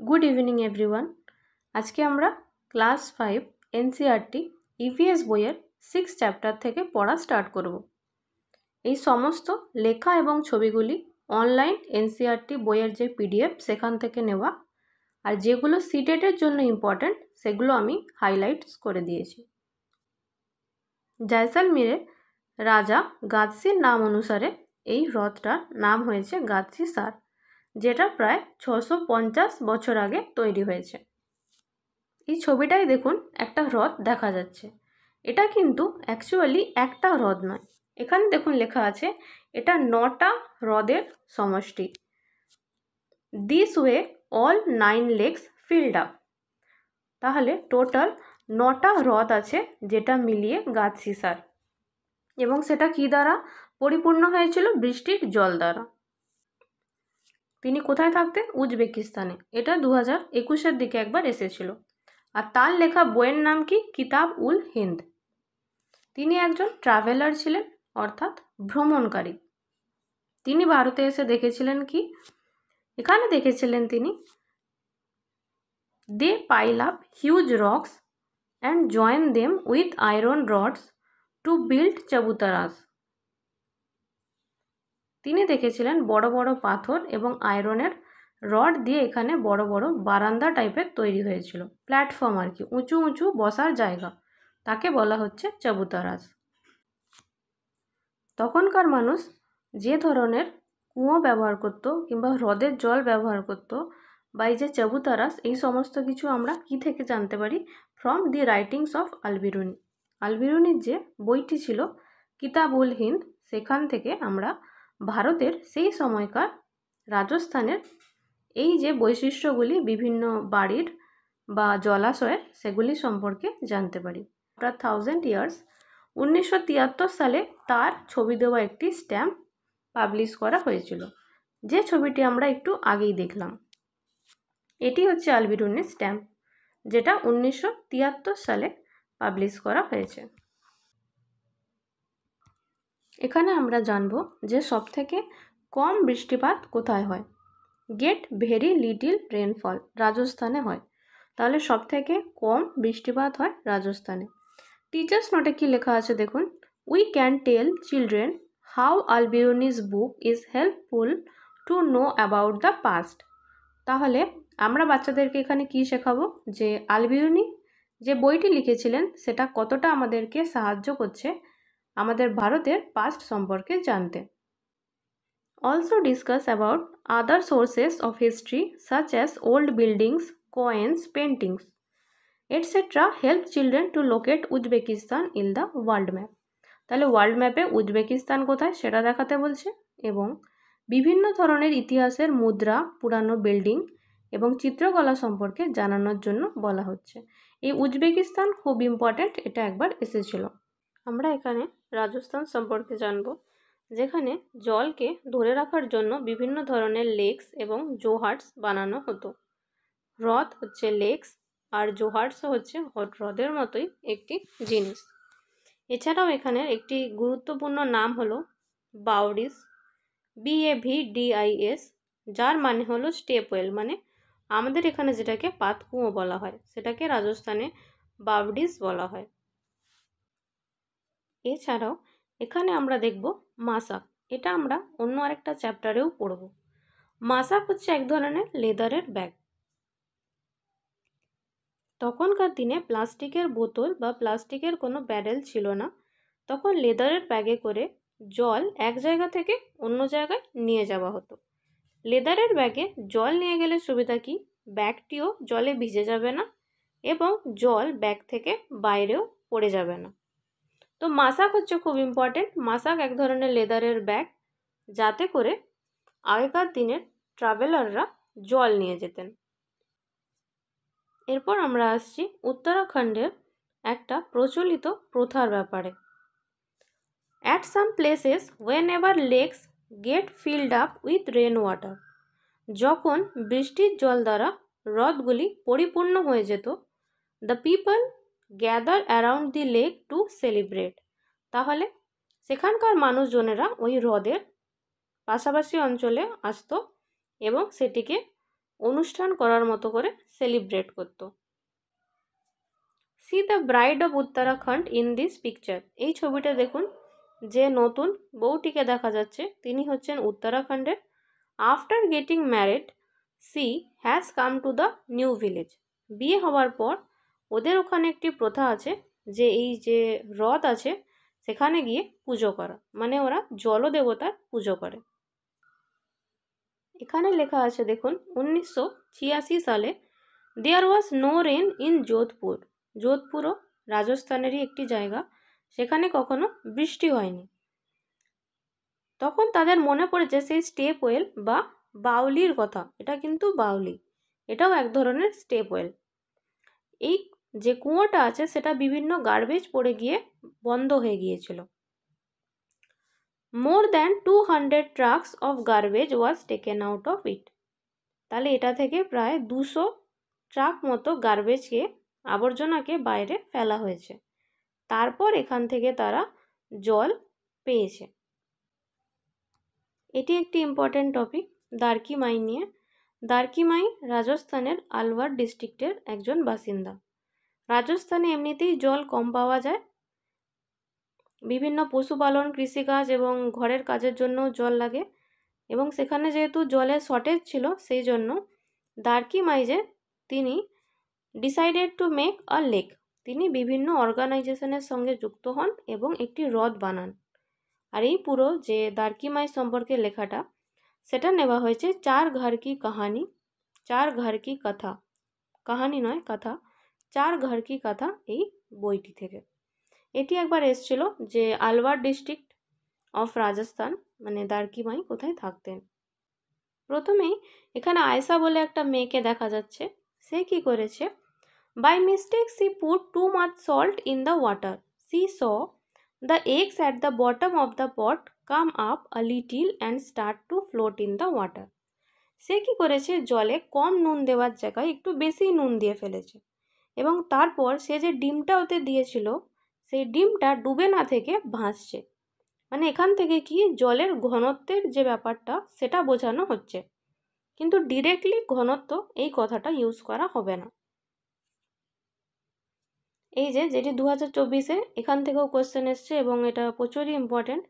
Good evening everyone. আজকে আমরা class 5 NCERT EVS বইয়ের 6 চ্যাপ্টার থেকে পড়া স্টার্ট করব। এই সমস্ত লেখা এবং ছবিগুলি অনলাইন এনসিইআরটি বইয়ের যে পিডিএফ সেখান থেকে নেওয়া, আর যেগুলো সিটেটের জন্য ইম্পর্ট্যান্ট সেগুলো আমি হাইলাইটস করে দিয়েছি। জয়সলমীরে রাজা গাদসির নাম অনুসারে এই হ্রদটার নাম হয়েছে গাদসি সার, যেটা প্রায় 650 বছর আগে তৈরি হয়েছে। এই ছবিটাই দেখুন, একটা হ্রদ দেখা যাচ্ছে। এটা কিন্তু অ্যাকচুয়ালি একটা হ্রদ নয়। এখানে দেখুন লেখা আছে এটা 9টা হ্রদের সমষ্টি। This way all 9 lakes filled up. তাহলে টোটাল 9টা হ্রদ আছে, যেটা মিলিয়ে গাদসি সার, এবং সেটা কি দ্বারা পরিপূর্ণ হয়েছিল? বৃষ্টির জল দ্বারা। তিনি কোথায় থাকতেন? উজবেকিস্তানে। এটা 2021-এর দিকে একবার এসেছিল। আর তার লেখা বইয়ের নাম কি? কিতাব উল হিন্দ। তিনি একজন ট্রাভেলার ছিলেন, অর্থাৎ ভ্রমণকারী। তিনি ভারতে এসে দেখেছিলেন কি? এখানে দেখেছিলেন তিনি they pile up huge rocks and join them with iron rods to build চাবুতারাস। তিনি দেখেছিলেন বড় বড় পাথর এবং আয়রনের রড দিয়ে এখানে বড় বড় বারান্দা টাইপের তৈরি হয়েছিল, প্ল্যাটফর্ম আর কি, উঁচু উঁচু বসার জায়গা, তাকে বলা হচ্ছে চাবুতারাস। তখনকার মানুষ যে ধরনের কুয়ো ব্যবহার করত কিংবা হ্রদের জল ব্যবহার করত, বা এই যে চাবুতারাস, এই সমস্ত কিছু আমরা কি থেকে জানতে পারি? From the writings of Al Biruni. আল-বিরুনির যে বইটি ছিল কিতাব উল হিন্দ, সেখান থেকে আমরা ভারতের সেই সময়কার রাজস্থানের এই যে বৈশিষ্ট্যগুলি বিভিন্ন বাড়ির বা জলাশয়ের, সেগুলি সম্পর্কে জানতে পারি। প্রায় 1000 ইয়ার্স 1973 সালে তার ছবি দেওয়া একটি স্ট্যাম্প পাবলিশ করা হয়েছিল, যে ছবিটি আমরা একটু আগেই দেখলাম। এটি হচ্ছে আল-বিরুনির স্ট্যাম্প, যেটা 1973 সালে পাবলিশ করা হয়েছে। এখানে আমরা জানব যে সবথেকে কম বৃষ্টিপাত কোথায় হয়। গেট ভেরি লিটিল রেনফল রাজস্থানে হয়। তাহলে সবথেকে কম বৃষ্টিপাত হয় রাজস্থানে। টিচার্স নোটে কি লেখা আছে দেখুন, we can tell children how Al Biruni's book is helpful to know about the past. তাহলে আমরা বাচ্চাদেরকে এখানে কি শেখাবো? যে আল-বিরুনি যে বইটি লিখেছিলেন সেটা কতটা আমাদেরকে সাহায্য করছে আমাদের ভারতের পাস্ট সম্পর্কে জানতে। Also discuss about other sources of history such as old buildings, coins, paintings, etc. help children to locate Uzbekistan in the world map. তাহলে ওয়ার্ল্ড ম্যাপে উজবেকিস্তান কোথায় সেটা দেখাতে বলছে, এবং বিভিন্ন ধরনের ইতিহাসের মুদ্রা, পুরানো বিল্ডিং এবং চিত্রকলা সম্পর্কে জানানোর জন্য বলা হচ্ছে। এই উজবেকিস্তান খুব ইম্পর্ট্যান্ট, এটা একবার এসেছিল। আমরা এখানে রাজস্থান সম্পর্কে জানব, যেখানে জলকে ধরে রাখার জন্য বিভিন্ন ধরনের লেকস এবং জোহার্টস বানানো হতো। হ্রদ হচ্ছে লেকস, আর জোহার্টসও হচ্ছে হ্রদের মতোই একটি জিনিস। এছাড়াও এখানে একটি গুরুত্বপূর্ণ নাম হলো বাউডিস, BAVDIS, যার মানে হলো স্টেপওয়েল, মানে আমাদের এখানে যেটাকে পাতকুয়ো বলা হয় সেটাকে রাজস্থানে বাউডিস বলা হয়। এছাড়াও এখানে আমরা দেখব মাসাক। এটা আমরা অন্য আরেকটা চ্যাপ্টারেও পড়ব। মাসাক হচ্ছে এক ধরনের লেদারের ব্যাগ। তখনকার দিনে প্লাস্টিকের বোতল বা প্লাস্টিকের কোনো ব্যারেল ছিল না, তখন লেদারের ব্যাগে করে জল এক জায়গা থেকে অন্য জায়গায় নিয়ে যাওয়া হতো। লেদারের ব্যাগে জল নিয়ে গেলে সুবিধা কি? ব্যাগটিও জলে ভিজে যাবে না এবং জল ব্যাগ থেকে বাইরেও পড়ে যাবে না। তো মাসাক হচ্ছে খুব ইম্পর্টেন্ট। মাসাক এক ধরনের লেদারের ব্যাগ, যাতে করে আগেকার দিনের ট্রাভেলাররা জল নিয়ে যেতেন। এরপর আমরা আসছি উত্তরাখণ্ডের একটা প্রচলিত প্রথার ব্যাপারে। At some places whenever lakes get filled up with rain water, যখন বৃষ্টির জল দ্বারা হ্রদগুলি পরিপূর্ণ হয়ে যেত, the people gather around the lake to celebrate. তাহলে সেখানকার মানুষজনেরা ওই হ্রদের পাশাপাশি অঞ্চলে আসতো এবং সেটিকে অনুষ্ঠান করার মতো করে সেলিব্রেট করতো। See the bride of Uttarakhand in this picture. এই ছবিটা দেখুন, যে নতুন বউটিকে দেখা যাচ্ছে তিনি হচ্ছেন উত্তরাখণ্ডের। After getting married she has come to the new village. বিয়ে হওয়ার পর ওদের ওখানে একটি প্রথা আছে যে এই যে হ্রদ আছে সেখানে গিয়ে পুজো করা, মানে ওরা জলদেবতার পুজো করে। এখানে লেখা আছে দেখুন 1986 সালে there was no rain in Jodhpur. যোধপুরও রাজস্থানেরই একটি জায়গা, সেখানে কখনো বৃষ্টি হয়নি। তখন তাদের মনে পড়েছে সেই স্টেপ ওয়েল বা বাউলির কথা। এটা কিন্তু বাউলি, এটাও এক ধরনের স্টেপ ওয়েল। এই যে কুয়োটা আছে সেটা বিভিন্ন গার্বেজ পড়ে গিয়ে বন্ধ হয়ে গিয়েছিল। More than 200 trucks of garbage was taken out of it. তাহলে এটা থেকে প্রায় 200 ট্রাক মতো গার্বেজকে, আবর্জনাকে বাইরে ফেলা হয়েছে। তারপর এখান থেকে তারা জল পেয়েছে। এটি একটি ইম্পর্টেন্ট টপিক দার্কি মাই নিয়ে। দার্কি মাই রাজস্থানের আলওয়ার ডিস্ট্রিক্টের একজন বাসিন্দা। রাজস্থানে এমনিতেই জল কম পাওয়া যায়, বিভিন্ন পশুপালন, কৃষিকাজ এবং ঘরের কাজের জন্য জল লাগে, এবং সেখানে যেহেতু জলের শর্টেজ ছিল সেই জন্য দার্কি মাইজে তিনি decided to make a lake. তিনি বিভিন্ন অর্গানাইজেশনের সঙ্গে যুক্ত হন এবং একটি হ্রদ বানান। আর এই পুরো যে দার্কি মাই সম্পর্কে লেখাটা সেটা নেওয়া হয়েছে চার ঘর কি কাহানি, চার ঘর কি কথা, কাহানি নয় কথা, চার ঘর কি কথা এই বইটি থেকে। এটি একবার এসেছিল যে আলওয়ার ডিস্ট্রিক্ট অফ রাজস্থান, মানে দার্কি মাই কোথায় থাকতেন। প্রথমেই এখানে আয়েশা বলে একটা মেয়েকে দেখা যাচ্ছে। সে কি করেছে, by mistake she put too much salt in the water. She saw the eggs at the bottom of the pot come up a little and start to float in the water. সে কি করেছে, জলে কম নুন দেওয়ার জায়গায় একটু বেশি নুন দিয়ে ফেলেছে, এবং তারপর সে যে ডিমটা ওতে দিয়েছিল সেই ডিমটা ডুবে না থেকে ভাসছে। মানে এখান থেকে কি জলের ঘনত্বের যে ব্যাপারটা সেটা বোঝানো হচ্ছে, কিন্তু ডিরেক্টলি ঘনত্ব এই কথাটা ইউজ করা হবে না। এই যে যেটি 2024-এ এখান থেকেও কোশ্চেন এসছে এবং এটা প্রচুরই ইম্পর্টেন্ট,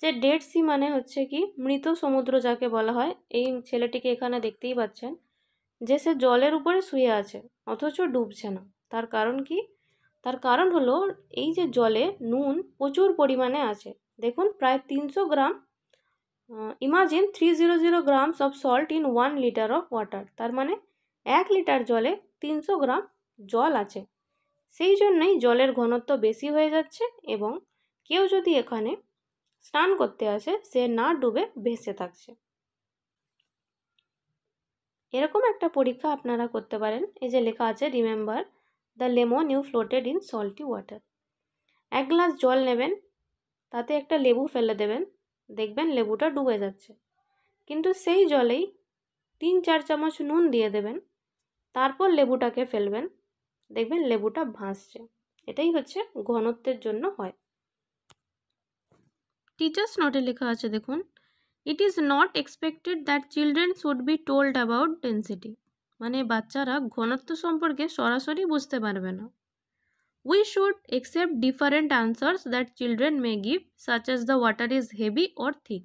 যে ডেড সি মানে হচ্ছে কি মৃত সমুদ্র যাকে বলা হয়। এই ছেলেটিকে এখানে দেখতেই পাচ্ছেন যে সে জলের উপরে শুয়ে আছে অথচ ডুবছে না। তার কারণ কি, তার কারণ হলো এই যে জলে নুন প্রচুর পরিমাণে আছে। দেখুন প্রায় 300 gram, imagine 300 grams of salt in 1 litre of water. তার মানে 1 লিটার জলে 300 গ্রাম জল আছে। সেই জন্যই জলের ঘনত্ব বেশি হয়ে যাচ্ছে, এবং কেউ যদি এখানে স্নান করতে আসে সে না ডুবে ভেসে থাকছে। এরকম একটা পরীক্ষা আপনারা করতে পারেন। এই যে লেখা আছে remember the lemon you floated in salty water. 1 glass জল নেবেন, তাতে একটা লেবু ফেলে দেবেন, দেখবেন লেবুটা ডুবে যাচ্ছে। কিন্তু সেই জলেই 3-4 চামচ নুন দিয়ে দেবেন, তারপর লেবুটাকে ফেলবেন, দেখবেন লেবুটা ভাসছে। এটাই হচ্ছে ঘনত্বের জন্য হয়। টিচার্স নোটে লেখা আছে দেখুন, it is not expected that children should be told about density. মানে বাচ্চারা ঘনত্ব সম্পর্কে সরাসরি বুঝতে পারবে না। We should accept different answers that children May give such as the water is heavy or thick.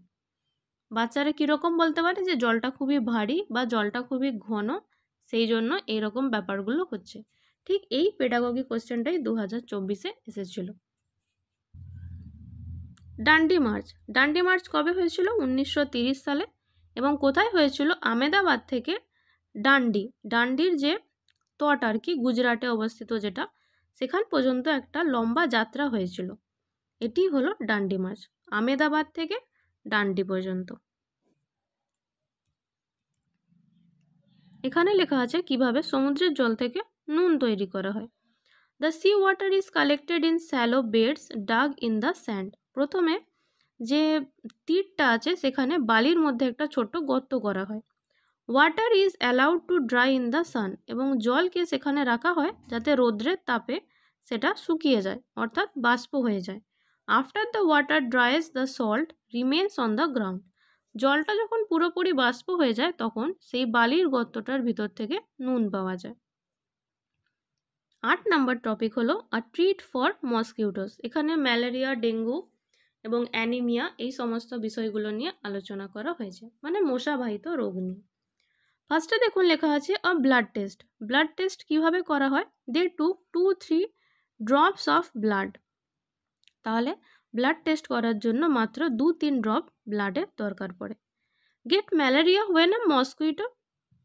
বাচ্চারা কীরকম বলতে পারে যে জলটা খুবই ভারী বা জলটা খুবই ঘন, সেই জন্য এইরকম ব্যাপারগুলো হচ্ছে। ঠিক এই পেডাগজি কোশ্চেনটাই 2024-এ এসেছিল। ডান্ডি মার্চ। ডান্ডি মার্চ কবে হয়েছিল? 1930 সালে। এবং কোথায় হয়েছিল? আমেদাবাদ থেকে ডান্ডি, ডান্ডির যে তট আর কি, গুজরাটে অবস্থিত যেটা, সেখান পর্যন্ত একটা লম্বা যাত্রা হয়েছিল। এটি হলো ডান্ডি মার্চ, আমেদাবাদ থেকে ডান্ডি পর্যন্ত। এখানে লেখা আছে কিভাবে সমুদ্রের জল থেকে নুন তৈরি করা হয়। The sea water is collected in shallow beds dug in the sand. প্রথমে যে তীরটা আছে সেখানে বালির মধ্যে একটা ছোট্ট গর্ত করা হয়। Water is allowed to dry in the sun, এবং জলকে সেখানে রাখা হয় যাতে রৌদ্রের তাপে সেটা শুকিয়ে যায়, অর্থাৎ বাষ্প হয়ে যায়। After the water dries the salt remains on the ground. জলটা যখন পুরোপুরি বাষ্প হয়ে যায় তখন সেই বালির গর্তটার ভিতর থেকে নুন পাওয়া যায়। 8 নাম্বার টপিক হলো আ ট্রিট ফর মসকিউটোস। এখানে ম্যালেরিয়া, ডেঙ্গু এবং অ্যানিমিয়া এই সমস্ত বিষয়গুলো নিয়ে আলোচনা করা হয়েছে, মানে মশাবাহিত রোগ নিয়ে। ফার্স্টে দেখুন লেখা আছে a blood test. Blood test কিভাবে করা হয়? They took 2-3 drops of blood. তাহলে ব্লাড টেস্ট করার জন্য মাত্র 2-3 ড্রপ ব্লাডের দরকার পড়ে। Get malaria when a mosquito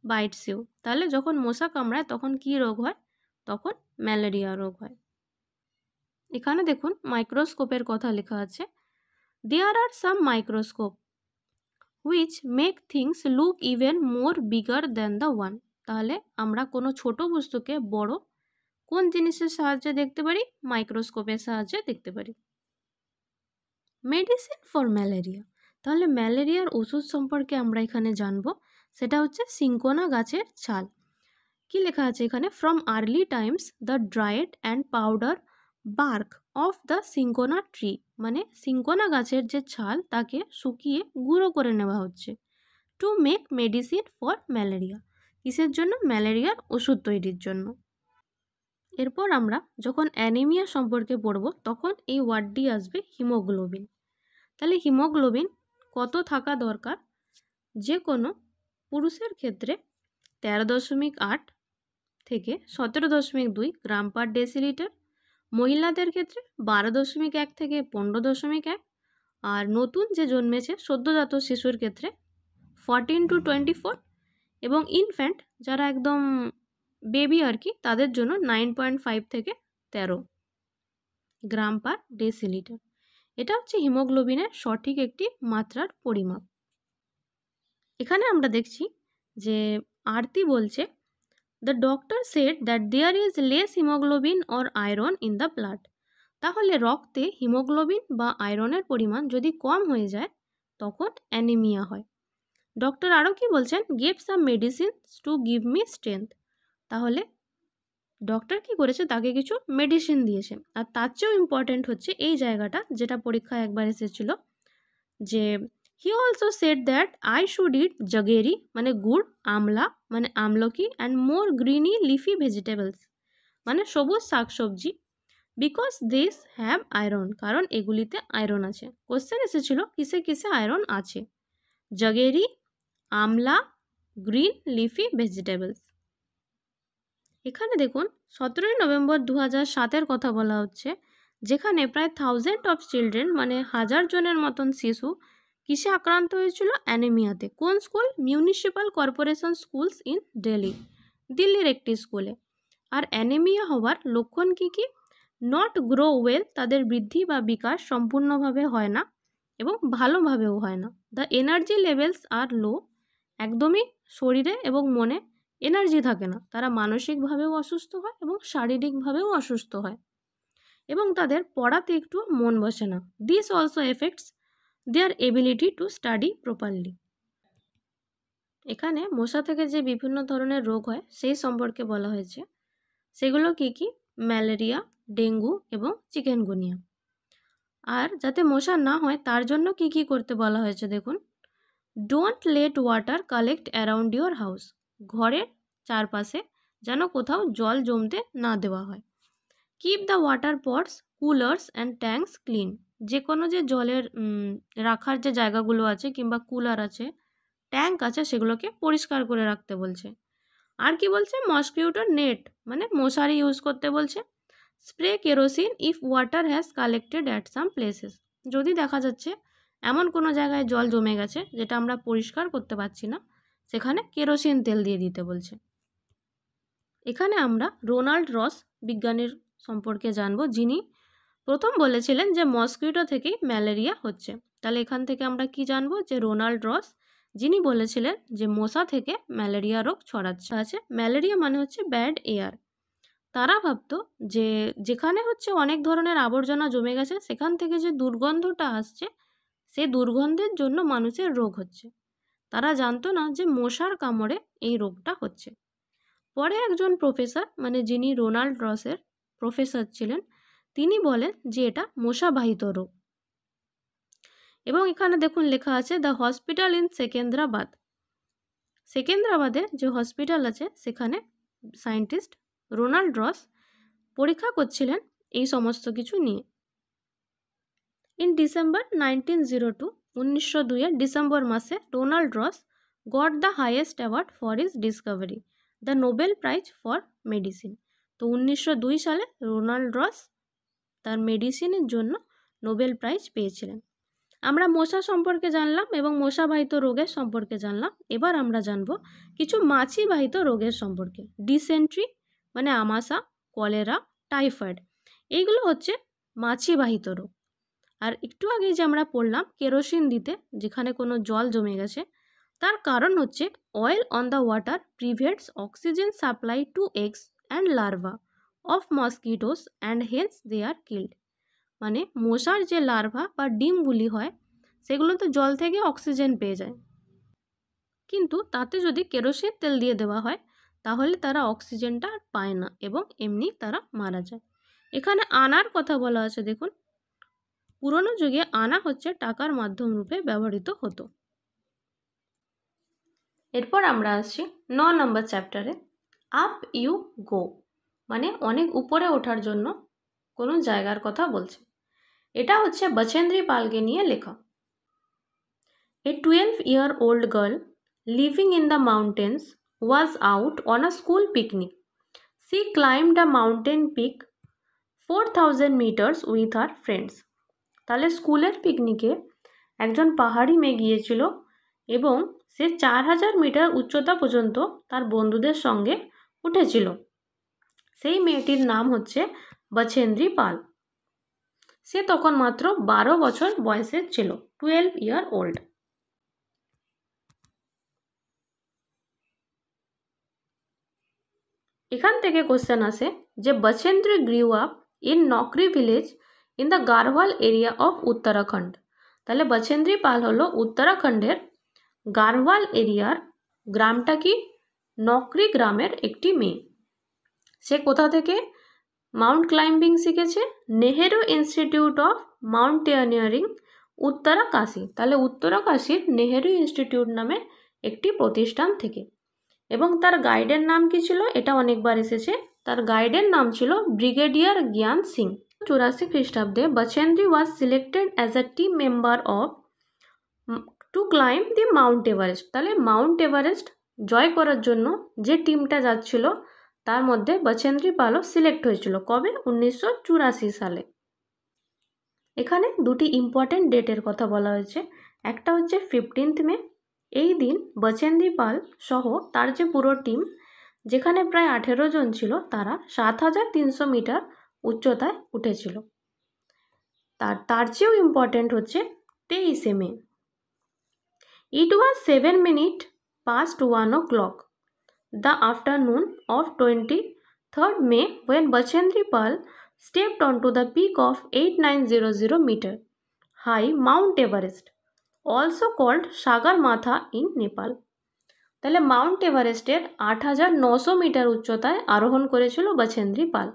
bites you. তাহলে যখন মশা কামড়ায় তখন কি রোগ হয়? তখন ম্যালেরিয়া রোগ হয়। এখানে দেখুন মাইক্রোস্কোপের কথা লেখা আছে। There are some microscope which make things look even more bigger than the one. তাহলে আমরা কোনো ছোট বস্তুকে বড় কোন জিনিসের সাহায্যে দেখতে পারি? মাইক্রোস্কোপের সাহায্যে দেখতে পারি। Medicine for malaria. তাহলে ম্যালেরিয়ার ওষুধ সম্পর্কে আমরা এখানে জানবো, সেটা হচ্ছে সিঙ্কোনা গাছের ছাল। কি লেখা আছে এখানে? From early times the dried and powder bark of the cinchona tree. মানে সিঙ্কোনা গাছের যে ছাল তাকে শুকিয়ে গুঁড়ো করে নেওয়া হচ্ছে to make medicine for malaria. কিসের জন্য? ম্যালেরিয়ার ওষুধ তৈরির জন্য। এরপর আমরা যখন অ্যানিমিয়া সম্পর্কে পড়ব তখন এই ওয়ার্ডটি আসবে হিমোগ্লোবিন। তাহলে হিমোগ্লোবিন কত থাকা দরকার? যে কোনো পুরুষের ক্ষেত্রে 13.8 থেকে 17.2 গ্রাম পার ডেসিলিটার, মহিলাদের ক্ষেত্রে 12.1 থেকে 15.1, আর নতুন যে জন্মেছে সদ্যজাত শিশুর ক্ষেত্রে 14 to 24, এবং ইনফ্যান্ট যারা একদম বেবি আর কি তাদের জন্য 9.5 থেকে 13 গ্রাম পার ডেসিলিটার। এটা হচ্ছে হিমোগ্লোবিনের সঠিক একটি মাত্রার পরিমাপ। এখানে আমরা দেখছি যে আরতি বলছে the doctor said that there is less haemoglobin or iron in the blood. তাহলে রক্তে হিমোগ্লোবিন বা আয়রনের পরিমাণ যদি কম হয়ে যায় তখন অ্যানিমিয়া হয়। ডক্টর আরও কি বলছেন? Give some medicines to give me strength. তাহলে ডক্টর কি করেছে? তাকে কিছু মেডিসিন দিয়েছে। আর তার চেয়েও ইম্পর্ট্যান্ট হচ্ছে এই জায়গাটা, যেটা পরীক্ষায় একবার এসেছিল, যে he also said that I should eat jaggery মানে গুড়, আমলা মানে আমলকি, and more greeny leafy vegetables মানে সবুজ শাকসবজি, বিকজ দিস হ্যাভ আয়রন, কারণ এগুলিতে আয়রন আছে। কোশ্চেন এসেছিল কিসে কিসে আয়রন আছে? জাগেরি, আমলা, গ্রিন লিফি ভেজিটেবলস। এখানে দেখুন 17 নভেম্বর 2007 কথা বলা হচ্ছে, যেখানে প্রায় 1000 অফ চিলড্রেন মানে 1000 জনের মতন শিশু কিসে আক্রান্ত হয়েছিল? অ্যানিমিয়াতে। কোন school? Municipal corporation schools in Delhi, দিল্লির একটি স্কুলে। আর অ্যানিমিয়া হওয়ার লক্ষণ কি কি? নট গ্রো ওয়েল, তাদের বৃদ্ধি বা বিকাশ সম্পূর্ণভাবে হয় না এবং ভালোভাবেও হয় না। দ্য এনার্জি লেভেলস আর লো, একদমই শরীরে এবং মনে এনার্জি থাকে না, তারা মানসিকভাবেও অসুস্থ হয় এবং শারীরিকভাবেও অসুস্থ হয়, এবং তাদের পড়াতে একটু মন বসে না। This also effects there ability to study properly. এখানে মশা থেকে যে বিভিন্ন ধরনের রোগ হয় সেই সম্পর্কে বলা হয়েছে। সেগুলো কি কি? ম্যালেরিয়া, ডেঙ্গু এবং চিকেনগুনিয়া। আর যাতে মশা না হয় তার জন্য কি কি করতে বলা হয়েছে দেখুন। Don't let water collect around your house, ঘরের চারপাশে যেন কোথাও জল জমতে না দেওয়া হয়। Keep the water pots, coolers and tanks clean, যে কোনো যে জলের রাখার যে জায়গাগুলো আছে কিংবা কুলার আছে, ট্যাঙ্ক আছে, সেগুলোকে পরিষ্কার করে রাখতে বলছে। আর কি বলছে? মসকিউটো নেট মানে মশারি ইউজ করতে বলছে। Spray kerosene if water has collected at some places, যদি দেখা যাচ্ছে এমন কোনো জায়গায় জল জমে গেছে যেটা আমরা পরিষ্কার করতে পারছি না, সেখানে কেরোসিন তেল দিয়ে দিতে বলছে। এখানে আমরা রোনাল্ড রস বিজ্ঞানীর সম্পর্কে জানবো, যিনি প্রথম বলেছিলেন যে মসকিউটো থেকেই ম্যালেরিয়া হচ্ছে। তাহলে এখান থেকে আমরা কি জানবো? যে রোনাল্ড রস, যিনি বলেছিলেন যে মশা থেকে ম্যালেরিয়া রোগ ছড়াচ্ছে আছে। ম্যালেরিয়া মানে হচ্ছে ব্যাড এয়ার। তারা ভাবতো যে যেখানে হচ্ছে অনেক ধরনের আবর্জনা জমে গেছে সেখান থেকে যে দুর্গন্ধটা আসছে, সেই দুর্গন্ধের জন্য মানুষের রোগ হচ্ছে। তারা জানতো না যে মশার কামড়ে এই রোগটা হচ্ছে। পরে একজন প্রফেসর মানে যিনি রোনাল্ড রসের প্রফেসর ছিলেন, তিনি বলেন যে এটা মশাবাহিত রোগ। এবং এখানে দেখুন লেখা আছে দ্য হসপিটাল ইন সেকেন্দ্রাবাদ। সেকেন্দ্রাবাদে যে হসপিটাল আছে সেখানে সায়েন্টিস্ট রোনাল্ড রস পরীক্ষা করছিলেন এই সমস্ত কিছু নিয়ে। ইন ডিসেম্বর 1902, 1902 ডিসেম্বর মাসে রোনাল্ড রস got the highest award for his Discovery, the Nobel prize for medicine. তো 1902 সালে রোনাল্ড রস তার মেডিসিনের জন্য নোবেল প্রাইজ পেয়েছিলেন। আমরা মশা সম্পর্কে জানলাম এবং মশাবাহিত রোগের সম্পর্কে জানলাম। এবার আমরা জানব কিছু মাছিবাহিত রোগের সম্পর্কে। ডিসেন্ট্রি মানে আমাশা, কলেরা, টাইফয়েড, এইগুলো হচ্ছে মাছিবাহিত রোগ। আর একটু আগেই যে আমরা পড়লাম কেরোসিন দিতে যেখানে কোনো জল জমে গেছে, তার কারণ হচ্ছে oil on the water prevents oxygen supply to eggs and larva of mosquitoes and hence they are killed. মানে মশার যে লার্ভা বা ডিমগুলি হয় সেগুলো তো জল থেকে অক্সিজেন পেয়ে যায়, কিন্তু তাতে যদি কেরোসিন তেল দিয়ে দেওয়া হয় তাহলে তারা অক্সিজেনটা আর পায় না এবং এমনি তারা মারা যায়। এখানে আনার কথা বলা আছে, দেখুন পুরনো যুগে আনা হচ্ছে টাকার মাধ্যম রূপে ব্যবহৃত হতো। এরপর আমরা আসছি 9 নম্বর চ্যাপ্টারে, আপ ইউ গো, মানে অনেক উপরে ওঠার জন্য কোনো জায়গার কথা বলছে। এটা হচ্ছে বচেন্দ্রী পালকে নিয়ে লেখা। A 12-year-old girl living in the mountains was out on a school picnic. She climbed a mountain peak 4000 meters with her friends. তাহলে স্কুলের পিকনিকে একজন পাহাড়ি মেয়ে গিয়েছিল এবং সে 4000 মিটার উচ্চতা পর্যন্ত তার বন্ধুদের সঙ্গে উঠেছিল। সেই মেয়েটির নাম হচ্ছে বচেন্দ্রী পাল। সে তখন মাত্র 12 বছর বয়সের ছিল, 12 year old। এখান থেকে কোশ্চেন আসে যে Bachendri grew up in Nakuri village in the Garhwal area of Uttarakhand. তাহলে বচেন্দ্রী পাল হলো উত্তরাখণ্ডের গারওয়াল এরিয়ার গ্রামটা কি নকরি গ্রামের একটি মেয়ে। সে কোথা থেকে মাউন্ট ক্লাইম্বিং শিখেছে? Nehru Institute of Mountaineering Uttarkashi. তাহলে উত্তরাকাশীর নেহেরু ইনস্টিটিউট নামে একটি প্রতিষ্ঠান থেকে। এবং তার গাইডের নাম কি ছিল? এটা অনেকবার এসেছে। তার গাইডের নাম ছিল ব্রিগেডিয়ার জ্ঞান সিং। 84 খ্রিস্টাব্দে Bachendri was selected as a team member of to climb the Mount Everest. তাহলে মাউন্ট এভারেস্ট জয় করার জন্য যে টিমটা যাচ্ছিল তার মধ্যে বচেন্দ্রী পালও সিলেক্ট হয়েছিল। কবে? 1984 সালে। এখানে দুটি ইম্পর্টেন্ট ডেটের কথা বলা হয়েছে। একটা হচ্ছে 15 মে। এই দিন বচেন্দ্রী পাল সহ তার যে পুরো টিম, যেখানে প্রায় 18 জন ছিল, তারা 7300 মিটার উচ্চতায় উঠেছিল। তার চেয়েও ইম্পর্টেন্ট হচ্ছে 23 মে। ইট ওয়াজ 7 minutes past 1 o'clock the afternoon of 23rd May when Bachendri Pal stepped onto the peak of 8900 meter high Mount Everest, also called Sagarmatha in Nepal. তাহলে মাউন্ট এভারেস্টের 8900 মিটার উচ্চতায় আরোহণ করেছিল বচেন্দ্রী পাল।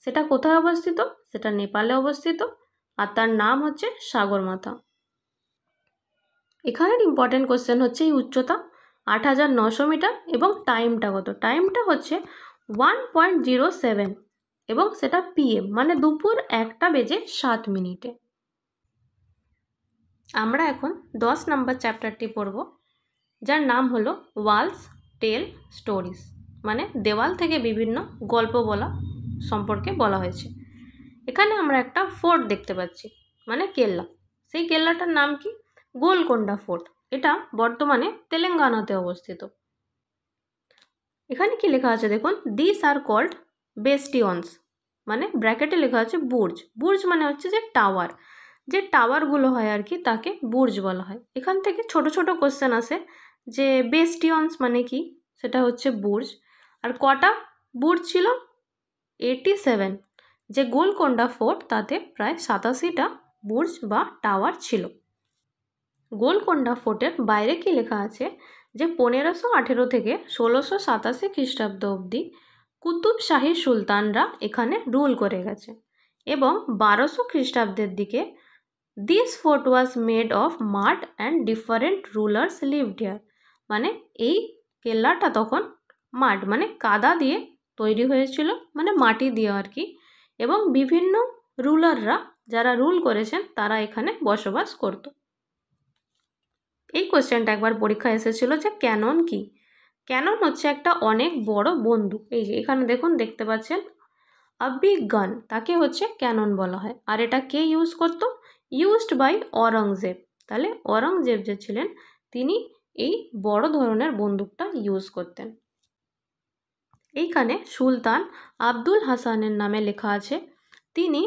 সেটা কোথায় অবস্থিত? সেটা নেপালে অবস্থিত আর তার নাম হচ্ছে সাগরমাথা। এখানের ইম্পর্টেন্ট কোশ্চেন হচ্ছে এই উচ্চতা 8900 মিটার এবং টাইমটা কত? টাইমটা হচ্ছে 1.07 এবং সেটা PM মানে দুপুর 1:07। আমরা এখন 10 নম্বর চ্যাপ্টারটি পড়ব, যার নাম হলো ওয়ালস টেল স্টোরিজ, মানে দেওয়াল থেকে বিভিন্ন গল্প বলা সম্পর্কে বলা হয়েছে। এখানে আমরা একটা ফোর্ট দেখতে পাচ্ছি, মানে কেল্লা। সেই কেল্লাটার নাম কি? গোলকোন্ডা ফোর্ট। এটা বর্তমানে তেলেঙ্গানাতে অবস্থিত। এখানে কি লেখা আছে দেখুন, দিস আর কল্ড বেস্টিয়ন্স, মানে ব্র্যাকেটে লেখা আছে বুর্জ। বুর্জ মানে হচ্ছে যে টাওয়ার, যে টাওয়ারগুলো হয় আর কি, তাকে বুর্জ বলা হয়। এখান থেকে ছোট ছোট কোশ্চেন আসে যে বেস্টিয়ন্স মানে কি, সেটা হচ্ছে বুর্জ। আর কটা বুর্জ ছিল? 87। যে গোলকোন্ডা ফোর্ট তাতে প্রায় 87টা বুর্জ বা টাওয়ার ছিল। গোলকোন্ডা ফোর্টের বাইরে কি লেখা আছে যে 1518 থেকে 1687 খ্রিস্টাব্দ অবধি কুতুব শাহী সুলতানরা এখানে রুল করে গেছে এবং 1200 খ্রিস্টাব্দের দিকে this fort was made of mud and different rulers lived here. মানে এই কেল্লাটা তখন মাড মানে কাদা দিয়ে তৈরি হয়েছিল, মানে মাটি দিয়ে আর কি, এবং বিভিন্ন রুলাররা যারা রুল করেছেন তারা এখানে বসবাস করত। এই কোশ্চেনটা একবার পরীক্ষা এসেছিল যে ক্যানন কি। ক্যানন হচ্ছে একটা অনেক বড় বন্দুক। এই যে এখানে দেখুন, দেখতে পাচ্ছেন আ বিগ গান, তাকে হচ্ছে ক্যানন বলা হয়। আর এটা কে ইউজ করতো? Used by Aurangzeb. তাহলে অরঙ্গজেব যে ছিলেন তিনি এই বড় ধরনের বন্দুকটা ইউজ করতেন। এইখানে সুলতান আব্দুল হাসানের নামে লেখা আছে। তিনি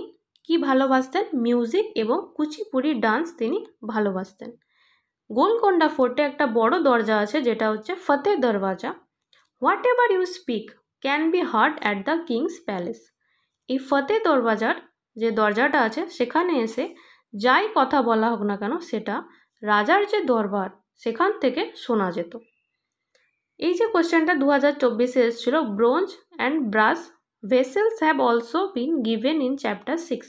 কি ভালোবাসতেন? মিউজিক এবং কুচিপুড়ি ডান্স তিনি ভালোবাসতেন। গোলকোন্ডা ফোর্টে একটা বড় দরজা আছে যেটা হচ্ছে Fateh Darwaza. Whatever you speak can be heard at the king's palace. এই ফতেহ দরওয়াজার যে দরজাটা আছে সেখানে এসে যাই কথা বলা হোক না কেন সেটা রাজার যে দরবার সেখান থেকে শোনা যেত। এই যে কোশ্চেনটা 2024-এ এসেছিল, bronze and brass vessels have also been given in chapter 6।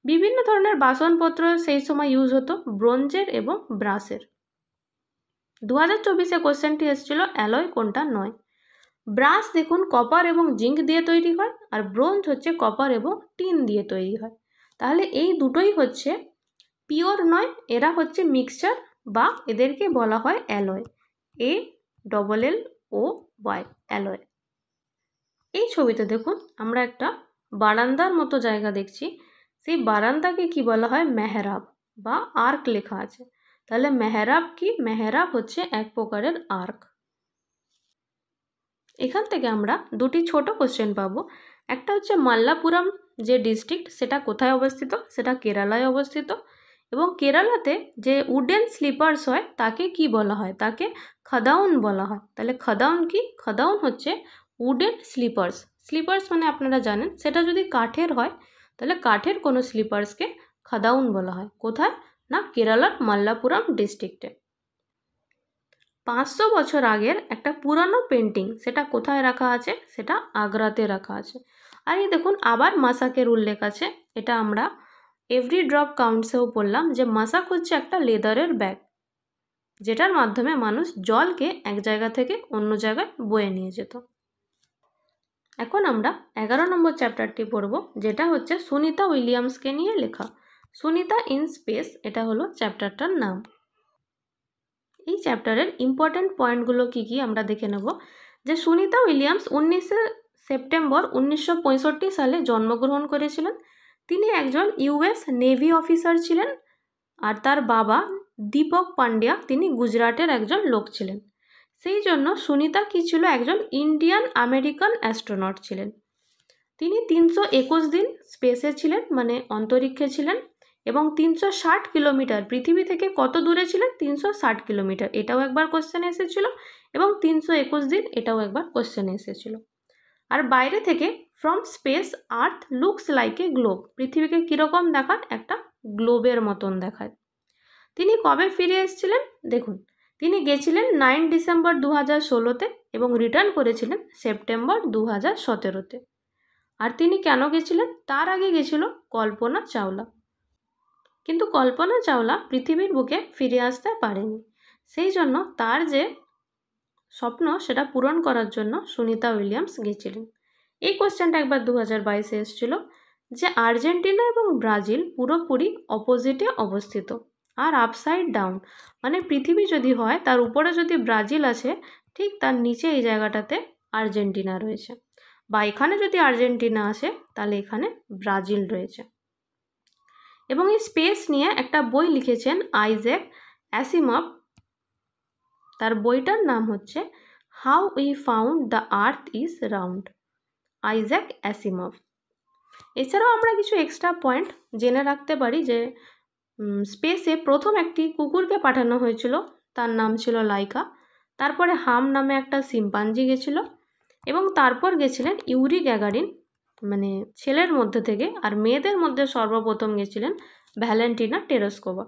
বিভিন্ন ধরনের বাসনপত্র সেই সময় ইউজ হতো, ব্রোঞ্জের এবং ব্রাসের। 2024-এ কোশ্চেনটি এসেছিল অ্যালয় কোনটা নয়। ব্রাস দেখুন কপার এবং জিঙ্ক দিয়ে তৈরি হয়, আর ব্রোঞ্জ হচ্ছে কপার এবং টিন দিয়ে তৈরি হয়। তাহলে এই দুটোই হচ্ছে পিওর নয়, এরা হচ্ছে মিক্সচার বা এদেরকে বলা হয় অ্যালয়। ALLOY alloy. এই ছবিতে দেখুন আমরা একটা বারান্দার মতো জায়গা দেখছি। সেই বারান্দাকে কি বলা হয়? মেহরাব বা আর্ক লেখা আছে। তাহলে মেহরাব কি? মেহরাব হচ্ছে এক প্রকারের আর্ক। এখান থেকে আমরা দুটি ছোট কোশ্চেন পাবো। একটা হচ্ছে মাল্লাপুরম যে ডিস্ট্রিক্ট সেটা কোথায় অবস্থিত? সেটা কেরালায় অবস্থিত। এবং কেরালাতে যে উডেন স্লিপার্স হয় তাকে কি বলা হয়? তাকে খাদাউন বলা হয়। তাহলে খাদাউন কি? খাদাউন হচ্ছে উডেন স্লিপার্স। স্লিপার্স মানে আপনারা জানেন সেটা যদি কাঠের হয় তাহলে কাঠের কোনো স্লিপার্সকে খাদাউন বলা হয়। কোথায়? না কেরালার মাল্লাপুরম ডিস্ট্রিক্টে। 500 বছর আগের একটা পুরানো পেন্টিং সেটা কোথায় রাখা আছে? সেটা আগ্রাতে রাখা আছে। আর এই দেখুন আবার মাসাকের উল্লেখ আছে। এটা আমরা এভরি ড্রপ কাউন্টসেও পড়লাম যে মাসাক হচ্ছে একটা লেদারের ব্যাগ যেটার মাধ্যমে মানুষ জলকে এক জায়গা থেকে অন্য জায়গায় বয়ে নিয়ে যেত। এখন আমরা 11 নম্বর চ্যাপ্টারটি পড়ব যেটা হচ্ছে সুনিতা উইলিয়ামসকে নিয়ে লেখা। সুনিতা ইন স্পেস এটা হলো চ্যাপ্টারটার নাম। এই চ্যাপ্টারের ইম্পর্টেন্ট পয়েন্টগুলো কি কি আমরা দেখে নেব। যে সুনিতা উইলিয়ামস 19 সেপ্টেম্বর 1965 সালে জন্মগ্রহণ করেছিলেন। তিনি একজন US নেভি অফিসার ছিলেন। আর তার বাবা দীপক পান্ডিয়া তিনি গুজরাটের একজন লোক ছিলেন। সেই জন্য সুনিতা কি ছিল? একজন ইন্ডিয়ান আমেরিকান অ্যাস্ট্রোনট ছিলেন। তিনি 321 দিন স্পেসে ছিলেন, মানে অন্তরিক্ষে ছিলেন। এবং 360 কিলোমিটার পৃথিবী থেকে কত দূরে ছিলেন? 360 কিলোমিটার, এটাও একবার কোশ্চেনে এসেছিল। এবং 321 দিন এটাও একবার কোশ্চেনে এসেছিল। আর বাইরে থেকে from space earth looks like a globe, পৃথিবীকে কীরকম দেখায়? একটা গ্লোবের মতন দেখায়। তিনি কবে ফিরে এসেছিলেন? দেখুন তিনি গেছিলেন 9 ডিসেম্বর 2016-তে এবং রিটার্ন করেছিলেন সেপ্টেম্বর 2017-তে। আর তিনি কেন গেছিলেন? তার আগে গেছিল কল্পনা চাওলা, কিন্তু কল্পনা চাওলা পৃথিবীর বুকে ফিরে আসতে পারেনি। সেই জন্য তার যে স্বপ্ন সেটা পূরণ করার জন্য সুনিতা উইলিয়ামস গেছিলেন। এই কোশ্চেনটা একবার 2022-এ এসেছিল যে আর্জেন্টিনা এবং ব্রাজিল পুরোপুরি অপোজিটে অবস্থিত। আর আপসাইড ডাউন মানে পৃথিবী যদি হয় তার উপরে যদি ব্রাজিল আছে ঠিক তার নিচে এই জায়গাটাতে আর্জেন্টিনা রয়েছে, বা এখানে যদি আর্জেন্টিনা আসে তাহলে এখানে ব্রাজিল রয়েছে। এবং এই স্পেস নিয়ে একটা বই লিখেছেন আইজ্যাক অ্যাসিমভ। তার বইটার নাম হচ্ছে how we found the earth is round, Isaac Asimov. এছাড়াও আমরা কিছু এক্সট্রা পয়েন্ট জেনে রাখতে পারি যে স্পেসে প্রথম একটি কুকুরকে পাঠানো হয়েছিল, তার নাম ছিল লাইকা। তারপরে হাম নামে একটা শিম্পাঞ্জি গেছিল এবং তারপর গেছিলেন ইউরি গ্যাগারিন, মানে ছেলের মধ্যে থেকে। আর মেয়েদের মধ্যে সর্বপ্রথম গেছিলেন ভ্যালেন্টিনা টেরেস্কোভা।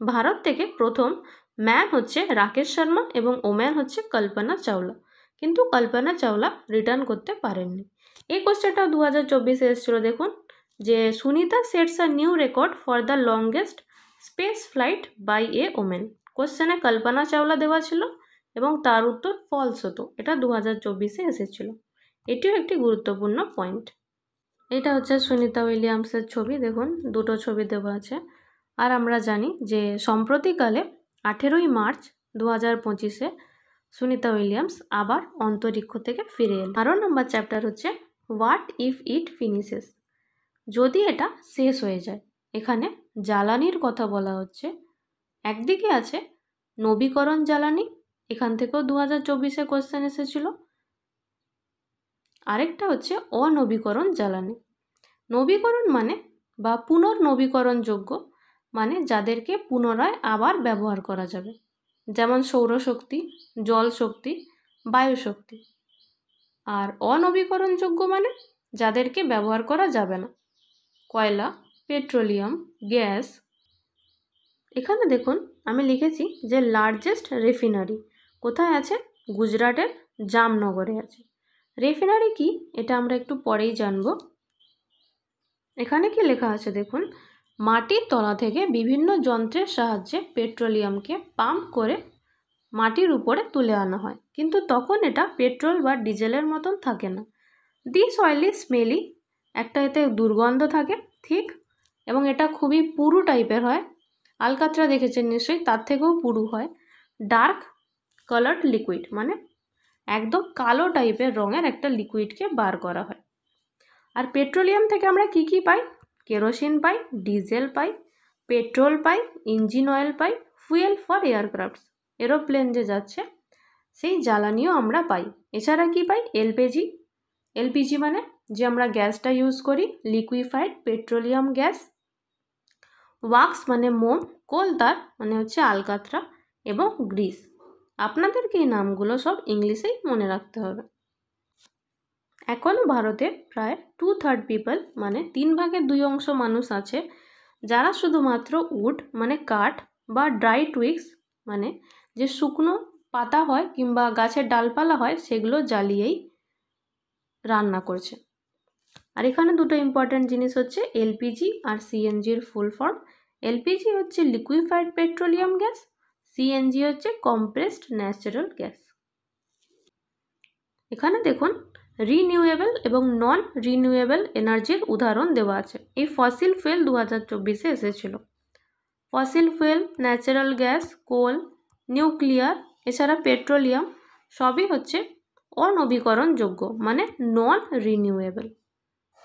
ভারত থেকে প্রথম ম্যান হচ্ছে রাকেশ শর্মা এবং ওম্যান হচ্ছে কল্পনা চাওলা, কিন্তু কল্পনা চাওলা রিটার্ন করতে পারেননি। এই কোশ্চেনটাও 2024-এ এসেছিল। দেখুন যে Sunita sets a new record for the longest space flight by a women. কোশ্চেনে কল্পনা চাওলা দেওয়া ছিল এবং তার উত্তর ফলস হতো। এটা 2024-এ এসেছিল। এটিও একটি গুরুত্বপূর্ণ পয়েন্ট। এটা হচ্ছে সুনিতা উইলিয়ামসের ছবি, দেখুন দুটো ছবি দেওয়া আছে। আর আমরা জানি যে সম্প্রতিকালে 18ই মার্চ 2025-এ সুনিতা উইলিয়ামস আবার অন্তরিক্ষ থেকে ফিরে এলেন। 12 নম্বর চ্যাপ্টার হচ্ছে হোয়াট ইফ ইট ফিনিশেস, যদি এটা শেষ হয়ে যায়। এখানে জ্বালানির কথা বলা হচ্ছে। একদিকে আছে নবীকরণ জ্বালানি, এখান থেকেও 2024-এ কোশ্চেন এসেছিল। আরেকটা হচ্ছে অনবীকরণ জ্বালানি। নবীকরণ মানে বা পুনর্নবীকরণযোগ্য মানে যাদেরকে পুনরায় আবার ব্যবহার করা যাবে, যেমন সৌরশক্তি, জল শক্তি, বায়ু শক্তি। আর অনবীকরণযোগ্য মানে যাদেরকে ব্যবহার করা যাবে না, কয়লা, পেট্রোলিয়াম, গ্যাস। এখানে দেখুন আমি লিখেছি যে লার্জেস্ট রেফিনারি কোথায় আছে, গুজরাটের জামনগরে আছে। রেফিনারি কি এটা আমরা একটু পরেই জানব। এখানে কি লেখা আছে দেখুন, মাটির তলা থেকে বিভিন্ন যন্ত্রের সাহায্যে পেট্রোলিয়ামকে পাম্প করে মাটির উপরে তুলে আনা হয়, কিন্তু তখন এটা পেট্রোল বা ডিজেলের মতন থাকে না। দিস অয়েল ইজ স্মেলি, একটা এতে দুর্গন্ধ থাকে ঠিক, এবং এটা খুবই পুরু টাইপের হয়। আলকাতরা দেখেছেন নিশ্চয়ই, তার থেকেও পুরু হয়। ডার্ক কালার্ড লিকুইড মানে একদম কালো টাইপের রঙের একটা লিকুইডকে বার করা হয়। আর পেট্রোলিয়াম থেকে আমরা কি কি পাই, কেরোসিন পাই, ডিজেল পাই, পেট্রোল পাই, ইঞ্জিন অয়েল পাই, ফুয়েল ফর এয়ারক্রাফটস, এরোপ্লেন যে যাচ্ছে সেই জ্বালানিও আমরা পাই। এছাড়া কি পাই, এলপিজি। এলপিজি মানে যে আমরা গ্যাসটা ইউজ করি, লিকুইফাইড পেট্রোলিয়াম গ্যাস। ওয়াক্স মানে মোম, কোলতার মানে হচ্ছে আলকাতরা, এবং গ্রিস। আপনাদেরকে এই নামগুলো সব ইংলিশেই মনে রাখতে হবে। এখনও ভারতে প্রায় 2/3 পিপল মানে 3/2 মানুষ আছে যারা শুধুমাত্র উড মানে কাঠ বা ড্রাই টুইক্স মানে যে শুকনো পাতা হয় কিংবা গাছের ডালপালা হয় সেগুলো জ্বালিয়েই রান্না করছে। আর এখানে দুটো ইম্পর্ট্যান্ট জিনিস হচ্ছে এলপিজি আর সিএনজির ফুল ফর্ম। এলপিজি হচ্ছে লিকুইফাইড পেট্রোলিয়াম গ্যাস, সিএনজি হচ্ছে কম্প্রেসড ন্যাচারাল গ্যাস। এখানে দেখুন রিনিউয়েবল এবং নন রিনিউয়েবল এনার্জির উদাহরণ দেওয়া আছে। এই ফসিল ফুয়েল 2024-এ এসেছিল। ফসিল ফুয়েল, ন্যাচারাল গ্যাস, কোল, নিউক্লিয়ার, এছাড়া পেট্রোলিয়াম সবই হচ্ছে অনবীকরণযোগ্য মানে নন রিনিউয়েবল।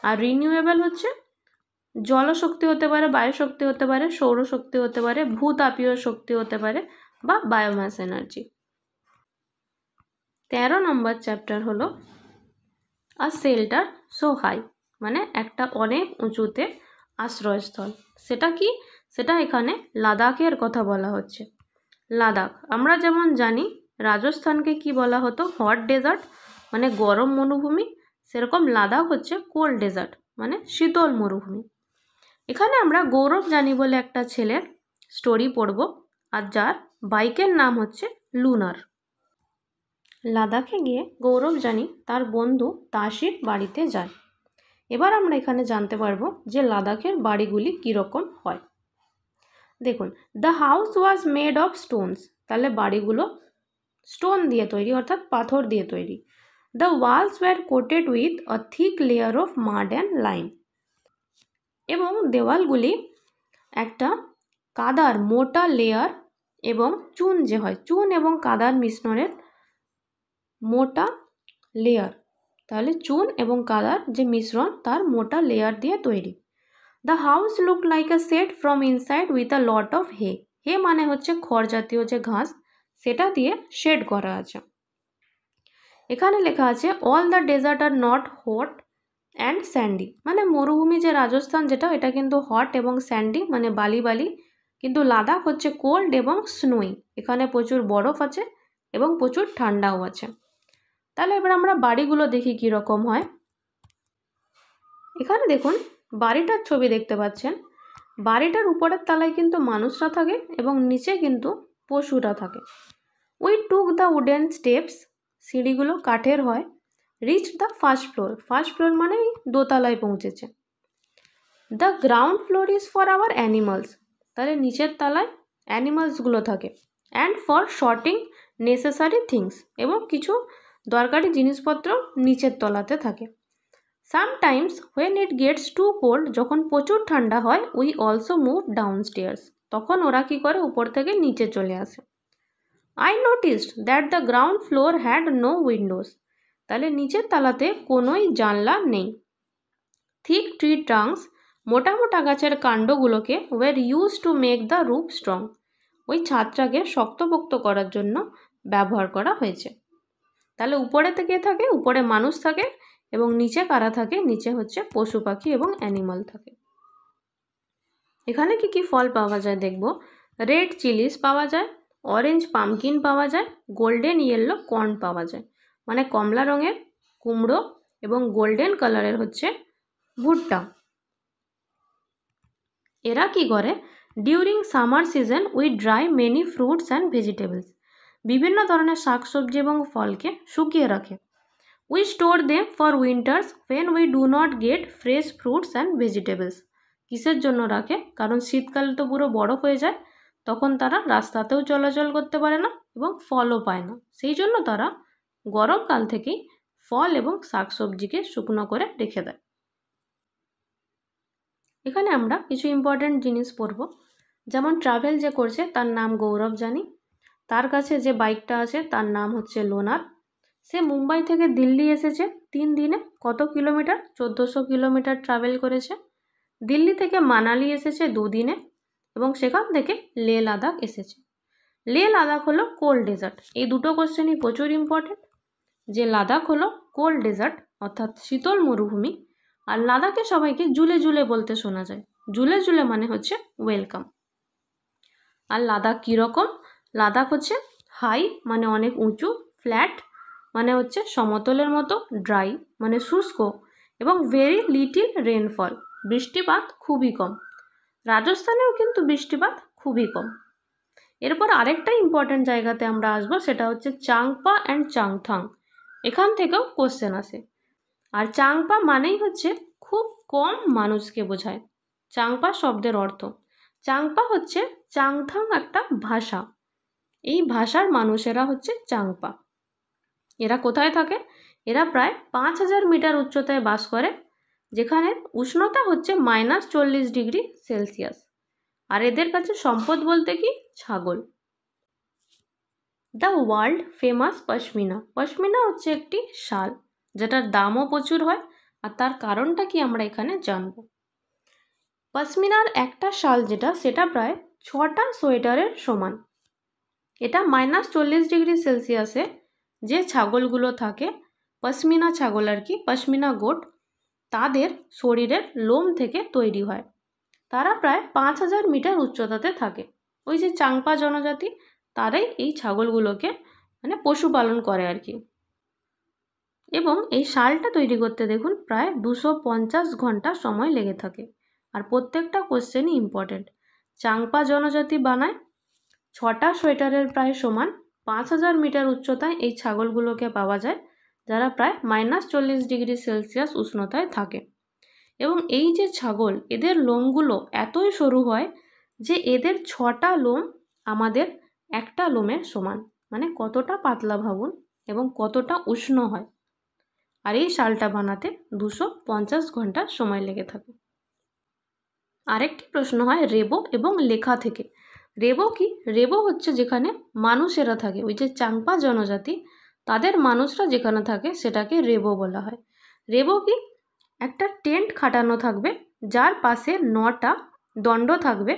আর রিনিউয়েবল হচ্ছে জলশক্তি হতে পারে, বায়ুশক্তি হতে পারে, সৌরশক্তি হতে পারে, ভূতাপীয় শক্তি হতে পারে বা বায়োমাস এনার্জি। 13 নম্বর চ্যাপ্টার হলো আর শেল্টার সো হাই মানে একটা অনেক উঁচুতে আশ্রয়স্থল। সেটা কি, সেটা এখানে লাদাখের কথা বলা হচ্ছে। লাদাখ আমরা যেমন জানি রাজস্থানকে কি বলা হতো, হট ডেজার্ট মানে গরম মরুভূমি, সেরকম লাদাখ হচ্ছে কোল্ড ডেজার্ট মানে শীতল মরুভূমি। এখানে আমরা গৌরব জানি বলে একটা ছেলের স্টোরি পড়ব, আর যার বাইকের নাম হচ্ছে লুনার। লাদাখে গিয়ে গৌরব জানি তার বন্ধু তাসির বাড়িতে যায়। এবার আমরা এখানে জানতে পারবো যে লাদাখের বাড়িগুলি কীরকম হয়। দেখুন, the house was made of stones, তাহলে বাড়িগুলো স্টোন দিয়ে তৈরি অর্থাৎ পাথর দিয়ে তৈরি। The walls were coated with a thick layer of mud and lime, এবং দেওয়ালগুলি একটা কাদার মোটা লেয়ার এবং চুন যে হয়, চুন এবং কাদার মিশ্রণের মোটা লেয়ার, তাহলে চুন এবং কাদার যে মিশ্রণ তার মোটা লেয়ার দিয়ে তৈরি। The house look like a set from inside with a lot of hay. Hay মানে হচ্ছে খড় জাতীয় যে ঘাস, সেটা দিয়ে শেড করা আছে। এখানে লেখা আছে all the desert are not hot and sandy, মানে মরুভূমি যে রাজস্থান যেটা, এটা কিন্তু হট এবং স্যান্ডি মানে বালি বালি, কিন্তু লাদাখ হচ্ছে কোল্ড এবং স্নোই, এখানে প্রচুর বরফ আছে এবং প্রচুর ঠান্ডাও আছে। তাহলে এবার আমরা বাড়িগুলো দেখি কীরকম হয়। এখানে দেখুন বাড়িটার ছবি দেখতে পাচ্ছেন। বাড়িটার উপরের তলায় কিন্তু মানুষরা থাকে এবং নিচে কিন্তু পশুরা থাকে। We took the wooden steps, সিঁড়িগুলো কাঠের হয়। Reach the first floor, first floor মানে দোতলায় পৌঁছেছে। The ground floor is for our animals, তাহলে নিচের তলায় অ্যানিমালসগুলো থাকে। অ্যান্ড ফর শর্টিং নেসেসারি থিংস, এবং কিছু দরকারি জিনিসপত্র নিচের তলাতে থাকে। Sometimes when it gets too cold, যখন প্রচুর ঠান্ডা হয়, we also move downstairs, তখন ওরা কী করে, উপর থেকে নিচে চলে আসে। I noticed that the ground floor had no windows, তাহলে নিচের তলাতে কোনোই জানলা নেই। থিক ট্রি ট্রাঙ্কস, মোটা মোটা গাছের কাণ্ডগুলোকে were use to make the roof strong, ওই ছাদটাকে শক্তপোক্ত করার জন্য ব্যবহার করা হয়েছে। তাহলে উপরে থেকে থাকে, উপরে মানুষ থাকে, এবং নিচে কারা থাকে, নিচে হচ্ছে পশু পাখি এবং অ্যানিমাল থাকে। এখানে কি কি ফল পাওয়া যায় দেখব। রেড চিলিস পাওয়া যায়, অরেঞ্জ পামকিন পাওয়া যায়, গোল্ডেন ইয়েলো কর্ন পাওয়া যায়, মানে কমলা রঙের কুমড়ো এবং গোল্ডেন কালারের হচ্ছে ভুট্টা। এরা কি করে, during summer season we dry many fruits and vegetables, বিভিন্ন ধরনের শাকসবজি এবং ফলকে শুকিয়ে রাখে। We store them for winters when we do not get fresh fruits and vegetables, কিসের জন্য রাখে, কারণ শীতকালে তো পুরো বরফ হয়ে যায়, তখন তারা রাস্তাতেও চলাচল করতে পারে না এবং ফলও পায় না, সেই জন্য তারা গরমকাল থেকেই ফল এবং শাকসবজিকে শুকনো করে রেখে দেয়। এখানে আমরা কিছু ইম্পর্ট্যান্ট জিনিস পড়ব, যেমন ট্রাভেল যে করছে তার নাম গৌরব জানি, তার কাছে যে বাইকটা আছে তার নাম হচ্ছে লোনার। সে মুম্বাই থেকে দিল্লি এসেছে 3 দিনে, কত কিলোমিটার, 1400 কিলোমিটার ট্রাভেল করেছে। দিল্লি থেকে মানালি এসেছে 2 দিনে, এবং সেখান থেকে লে লাদাখ এসেছে। লে লাদাখ হলো কোল্ড ডেজার্ট, এই দুটো কোশ্চেনই প্রচুর ইম্পর্টেন্ট। যে লাদাখ হলো কোল্ড ডেজার্ট অর্থাৎ শীতল মরুভূমি, আর লাদাখে সবাইকে জুলে জুলে বলতে শোনা যায়, জুলে জুলে মানে হচ্ছে ওয়েলকাম। আর লাদাখ কীরকম, লাদাখ হচ্ছে হাই মানে অনেক উঁচু, ফ্ল্যাট মানে হচ্ছে সমতলের মতো, ড্রাই মানে শুষ্ক, এবং ভেরি লিটিল রেনফল, বৃষ্টিপাত খুবই কম। রাজস্থানেও কিন্তু বৃষ্টিপাত খুবই কম। এরপর আরেকটা ইম্পর্ট্যান্ট জায়গাতে আমরা আসবো, সেটা হচ্ছে চাংপা অ্যান্ড চাংথাং, এখান থেকেও কোশ্চেন আসে। আর চাংপা মানেই হচ্ছে খুব কম মানুষকে বোঝায়, চাংপা শব্দের অর্থ। চাংপা হচ্ছে চাংথাং একটা ভাষা, এই ভাষার মানুষেরা হচ্ছে চাংপা। এরা কোথায় থাকে, এরা প্রায় 5000 মিটার উচ্চতায় বাস করে, যেখানে উষ্ণতা হচ্ছে -40 ডিগ্রি সেলসিয়াস। আর এদের কাছে সম্পদ বলতে কি, ছাগল। The world famous pashmina, pashmina হচ্ছে একটি শাল যেটার দামও প্রচুর হয়, আর তার কারণটা কি আমরা এখানে জানব। পশমিনার একটা শাল যেটা, সেটা প্রায় 6টা সোয়েটারের সমান। এটা -40 ডিগ্রি সেলসিয়াসে যে ছাগলগুলো থাকে, পশমিনা ছাগল আর কি, পশমিনা গোট, তাদের শরীরের লোম থেকে তৈরি হয়। তারা প্রায় 5000 মিটার উচ্চতাতে থাকে। ওই যে চাংপা জনজাতি, তারাই এই ছাগলগুলোকে মানে পশুপালন করে আর কি। এবং এই শালটা তৈরি করতে দেখুন প্রায় 250 ঘন্টা সময় লেগে থাকে। আর প্রত্যেকটা কোশ্চেনই ইম্পর্টেন্ট। চাংপা জনজাতি বানায় 6টা সোয়েটারের প্রায় সমান, 5000 মিটার উচ্চতায় এই ছাগলগুলোকে পাওয়া যায়, যারা প্রায় -40 ডিগ্রি সেলসিয়াস উষ্ণতায় থাকে। এবং এই যে ছাগল, এদের লোমগুলো এতই সরু হয় যে এদের 6টা লোম আমাদের একটা লোমের সমান, মানে কতটা পাতলা ভাবুন এবং কতটা উষ্ণ হয়। আর এই শালটা বানাতে 250 ঘন্টা সময় লেগে থাকে। আরেকটি প্রশ্ন হয় রেবো এবং লেখা থেকে। রেবো কি, রেবো হচ্ছে যেখানে মানুষেরা থাকে, ওই যে চাংপা জনজাতি তাদের মানুষরা যেখানে থাকে সেটাকে রেবো বলা হয়। রেবো কি, একটা টেন্ট খাটানো থাকবে, যার পাশে 9টা দণ্ড থাকবে,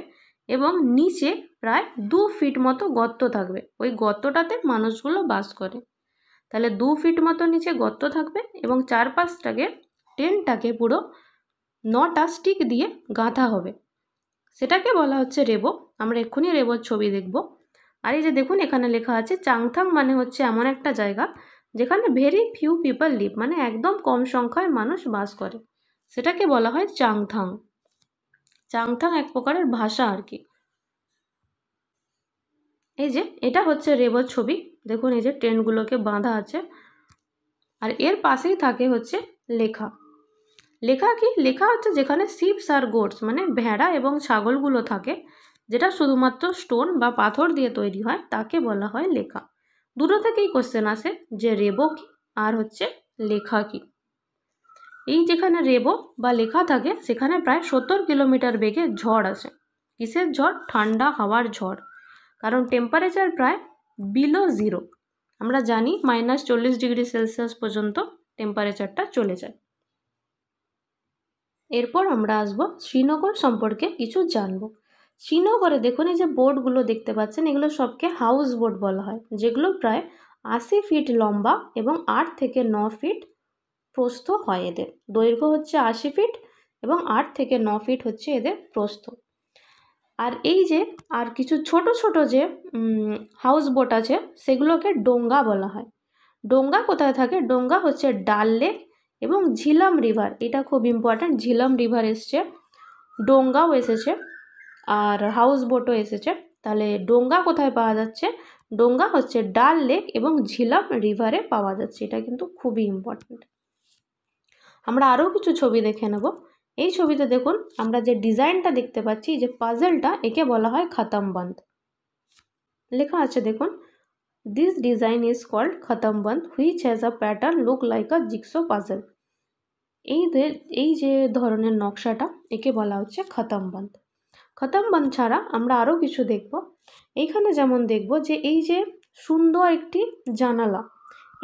এবং নিচে প্রায় 2 ফিট মতো গর্ত থাকবে, ওই গর্তটাতে মানুষগুলো বাস করে। তাহলে 2 ফিট মতো নিচে গর্ত থাকবে, এবং চারপাশটাকে টেন্টটাকে পুরো 9টা স্টিক দিয়ে গাঁথা হবে, সেটাকে বলা হচ্ছে রেবো। আমরা এক্ষুনি রেবোর ছবি দেখব। আর এই যে দেখুন এখানে লেখা আছে চাংথাং, মানে হচ্ছে এমন একটা জায়গা যেখানে ভেরি ফিউ পিপল লিভ, মানে একদম কম সংখ্যায় মানুষ বাস করে, সেটাকে বলা হয় চাংথাং। চাংথাং এক প্রকারের ভাষা আর কি। এই যে এটা হচ্ছে রেবোর ছবি, দেখুন এই যে ট্রেনগুলোকে বাঁধা আছে, আর এর পাশেই থাকে হচ্ছে লেখা। লেখা কি? লেখা হচ্ছে যেখানে শিপস আর গোটস মানে ভেড়া এবং ছাগলগুলো থাকে, যেটা শুধুমাত্র স্টোন বা পাথর দিয়ে তৈরি হয়, তাকে বলা হয় লেখা। দুটো থেকেই কোশ্চেন আসে যে রেবো কি আর হচ্ছে লেখা কি। এই যেখানে রেবো বা লেখা থাকে সেখানে প্রায় 70 কিলোমিটার বেগে ঝড় আসে। কিসের ঝড়? ঠান্ডা হাওয়ার ঝড়। কারণ টেম্পারেচার প্রায় বিলো জিরো। আমরা জানি -40 ডিগ্রি সেলসিয়াস পর্যন্ত টেম্পারেচারটা চলে যায়। এরপর আমরা আসবো শ্রীনগর সম্পর্কে কিছু জানবো। শ্রীনগরে দেখুন এই যে বোটগুলো দেখতে পাচ্ছেন, এগুলো সবকে হাউস বোট বলা হয়, যেগুলো প্রায় 80 ফিট লম্বা এবং 8 থেকে 9 ফিট প্রস্থ হয়। এদের দৈর্ঘ্য হচ্ছে 80 ফিট এবং 8 থেকে 9 ফিট হচ্ছে এদের প্রস্থ। আর এই যে আর কিছু ছোট ছোট যে হাউস বোট আছে সেগুলোকে ডোঙ্গা বলা হয়। ডোঙ্গা কোথায় থাকে? ডোঙ্গা হচ্ছে ডাল লেক এবং ঝিলাম রিভার, এটা খুব ইম্পর্ট্যান্ট। ঝিলাম রিভার এসছে, ডোঙ্গাও এসেছে আর হাউস বোটও এসেছে। তাহলে ডোঙ্গা কোথায় পাওয়া যাচ্ছে? ডোঙ্গা হচ্ছে ডাল লেক এবং ঝিলাম রিভারে পাওয়া যাচ্ছে, এটা কিন্তু খুবই ইম্পর্ট্যান্ট। আমরা আরও কিছু ছবি দেখে নেব। এই ছবিতে দেখুন আমরা যে ডিজাইনটা দেখতে পাচ্ছি, যে পাজলটা, একে বলা হয় খতম বন্ধ। লেখা আছে দেখুন, this design is called khatamband which has a pattern look like a jigsaw puzzle. এই যে ধরনের নকশাটা, একে বলা হচ্ছে খতম বন্ধ। খতম বন্ধ ছাড়া আমরা আরও কিছু দেখব। এইখানে যেমন দেখব যে এই যে সুন্দর একটি জানালা,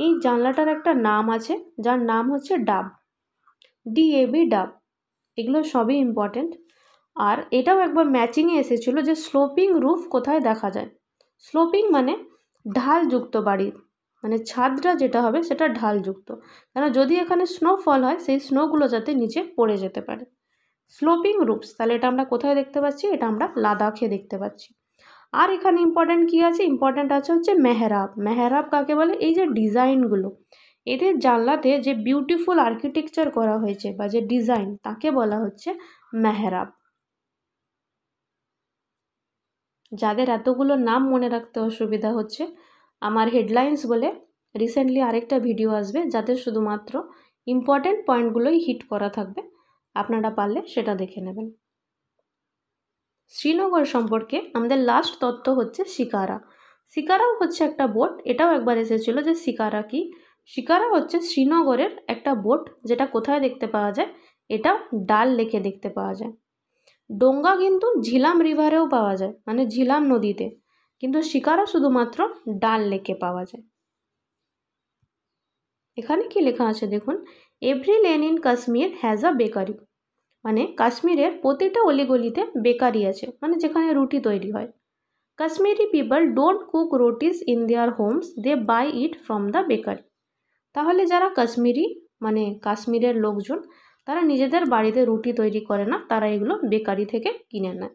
এই জানলাটার একটা নাম আছে, যার নাম হচ্ছে ডাব, DAB ডাব। এগুলো সবই ইম্পর্টেন্ট। আর এটাও একবার ম্যাচিংয়ে এসেছিলো যে স্লোপিং রুফ কোথায় দেখা যায়। স্লোপিং মানে ঢালযুক্ত বাড়ি, মানে ছাদটা যেটা হবে সেটা ঢালযুক্ত, কেন যদি এখানে স্নোফল হয় সেই স্নোগুলো যাতে নিচে পড়ে যেতে পারে। স্লোপিং রুফস, তাহলে এটা আমরা কোথায় দেখতে পাচ্ছি? এটা আমরা লাদাখে দেখতে পাচ্ছি। আর এখানে ইম্পর্ট্যান্ট কী আছে? ইম্পর্ট্যান্ট আছে হচ্ছে মেহরাব। মেহরাব কাকে বলে? এই যে ডিজাইনগুলো, এদের জানলাতে যে বিউটিফুল আর্কিটেকচার করা হয়েছে বা যে ডিজাইন, তাকে বলা হচ্ছে মেহরাব। যাদের এতগুলো নাম মনে রাখতে অসুবিধা হচ্ছে, আমার হেডলাইন্স বলে রিসেন্টলি আরেকটা ভিডিও আসবে, যাতে শুধুমাত্র ইম্পর্ট্যান্ট পয়েন্টগুলোই হিট করা থাকবে, আপনারা পারলে সেটা দেখে নেবেন। শ্রীনগর সম্পর্কে আমাদের লাস্ট তথ্য হচ্ছে শিকারা। শিকারাও হচ্ছে একটা বোট, এটাও একবার এসেছিলো যে শিকারা কি। শিকারা হচ্ছে শ্রীনগরের একটা বোট, যেটা কোথায় দেখতে পাওয়া যায়? এটা ডাল লেকে দেখতে পাওয়া যায়। ডোঙ্গা কিন্তু ঝিলাম রিভারেও পাওয়া যায়, মানে ঝিলাম নদীতে, কিন্তু শিকারা শুধুমাত্র ডাল লেকে পাওয়া যায়। এখানে কি লেখা আছে দেখুন, every lane in Kashmir has a bakery, মানে কাশ্মীরের প্রতিটা অলিগলিতে বেকারি আছে, মানে যেখানে রুটি তৈরি হয়। Kashmiri people don't cook rotis in their homes, they buy it from the bakery. তাহলে যারা কাশ্মীরি, মানে কাশ্মীরের লোকজন, তারা নিজেদের বাড়িতে রুটি তৈরি করে না, তারা এগুলো বেকারি থেকে কিনে নেয়।